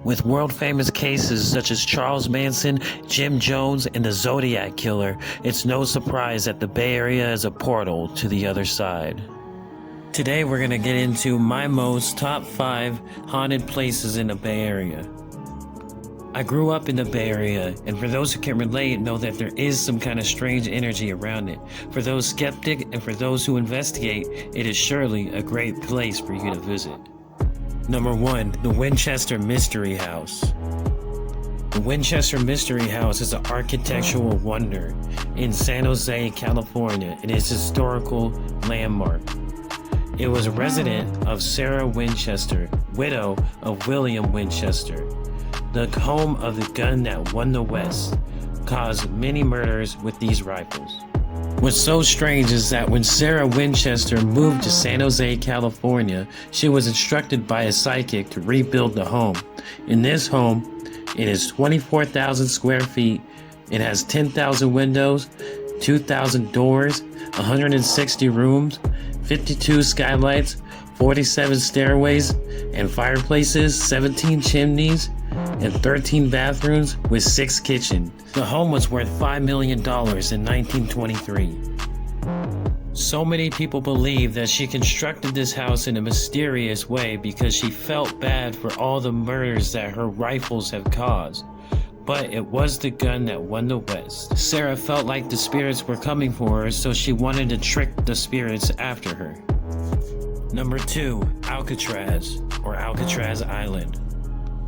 With world-famous cases such as Charles Manson, Jim Jones, and the Zodiac Killer, it's no surprise that the Bay Area is a portal to the other side. Today we're going to get into my most top 5 haunted places in the Bay Area. I grew up in the Bay Area, and for those who can relate, know that there is some kind of strange energy around it. For those skeptic and for those who investigate, it is surely a great place for you to visit. Number 1, the Winchester Mystery House. The Winchester Mystery House is an architectural wonder in San Jose, California. It is a historical landmark. It was a resident of Sarah Winchester, widow of William Winchester, the home of the gun that won the West, caused many murders with these rifles. What's so strange is that when Sarah Winchester moved to San Jose, California, she was instructed by a psychic to rebuild the home. In this home, it is 24,000 square feet. It has 10,000 windows, 2,000 doors, 160 rooms, 52 skylights, 47 stairways and fireplaces, 17 chimneys, and 13 bathrooms with 6 kitchens. The home was worth $5 million in 1923. So many people believe that she constructed this house in a mysterious way because she felt bad for all the murders that her rifles have caused. But it was the gun that won the West. Sarah felt like the spirits were coming for her, so she wanted to trick the spirits after her. Number 2, Alcatraz, or Alcatraz Island.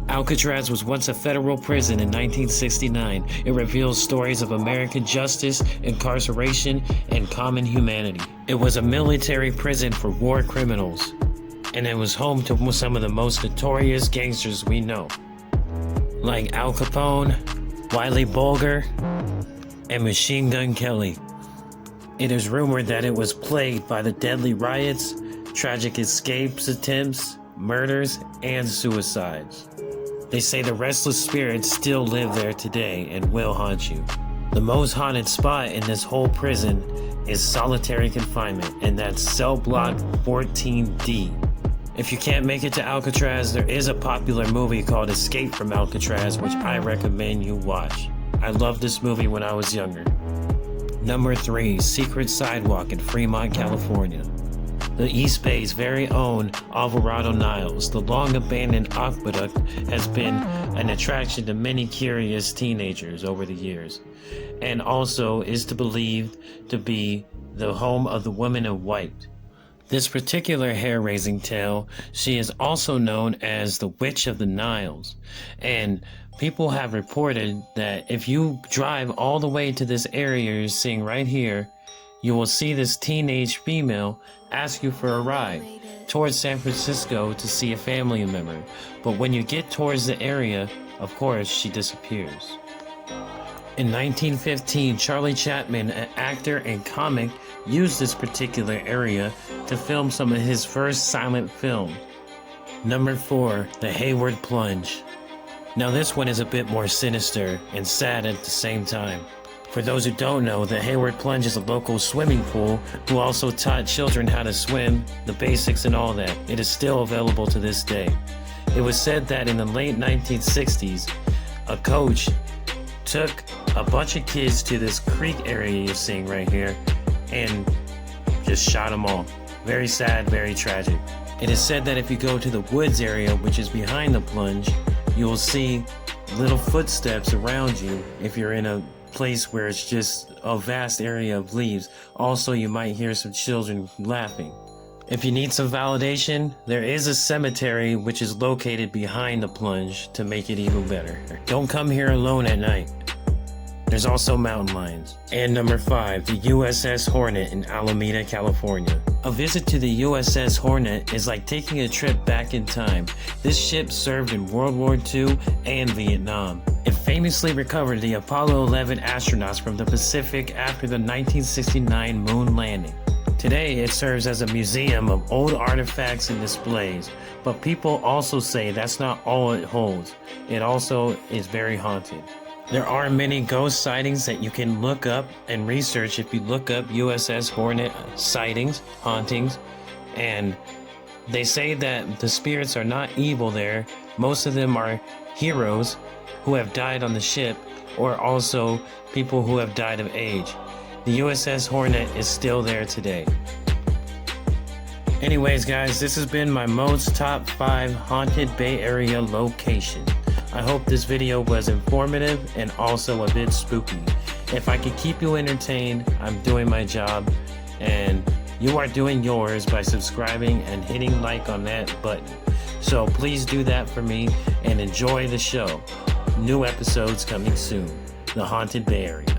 Alcatraz was once a federal prison in 1969. It reveals stories of American justice, incarceration, and common humanity. It was a military prison for war criminals, and it was home to some of the most notorious gangsters we know, like Al Capone, Wiley Bulger, and Machine Gun Kelly. It is rumored that it was plagued by the deadly riots, tragic escapes attempts, murders, and suicides. They say the restless spirits still live there today and will haunt you. The most haunted spot in this whole prison is solitary confinement, and that's cell block 14D. If you can't make it to Alcatraz, there is a popular movie called Escape from Alcatraz, which I recommend you watch. I loved this movie when I was younger. Number 3, Secret Sidewalk in Fremont, California. The East Bay's very own Alvarado Niles, the long-abandoned aqueduct, has been an attraction to many curious teenagers over the years, and also is believed to be the home of the Woman in White. This particular hair-raising tale, she is also known as the Witch of the Niles, and people have reported that if you drive all the way to this area you're seeing right here, you will see this teenage female ask you for a ride towards San Francisco to see a family member. But when you get towards the area, of course, she disappears. In 1915, Charlie Chaplin, an actor and comic, used this particular area to film some of his first silent film. Number 4, the Hayward Plunge. Now this one is a bit more sinister and sad at the same time. For those who don't know, the Hayward Plunge is a local swimming pool who also taught children how to swim, the basics and all that. It is still available to this day. It was said that in the late 1960s, a coach took a bunch of kids to this creek area you're seeing right here and just shot them all. Very sad, very tragic. It is said that if you go to the woods area, which is behind the plunge, you will see little footsteps around you if you're in a place where it's just a vast area of leaves. Also, you might hear some children laughing. If you need some validation, there is a cemetery which is located behind the plunge to make it even better. Don't come here alone at night. There's also mountain lions. And number 5, the USS Hornet in Alameda, California. A visit to the USS Hornet is like taking a trip back in time. This ship served in World War II and Vietnam. It famously recovered the Apollo 11 astronauts from the Pacific after the 1969 moon landing. Today, it serves as a museum of old artifacts and displays, but people also say that's not all it holds. It also is very haunted. There are many ghost sightings that you can look up and research if you look up USS Hornet sightings, hauntings, and they say that the spirits are not evil there. Most of them are heroes who have died on the ship, or also people who have died of age. The USS Hornet is still there today. Anyways, guys, this has been my most top 5 haunted Bay Area location. I hope this video was informative and also a bit spooky. If I could keep you entertained, I'm doing my job, and you are doing yours by subscribing and hitting like on that button. So please do that for me and enjoy the show. New episodes coming soon. The Haunted Bay Area.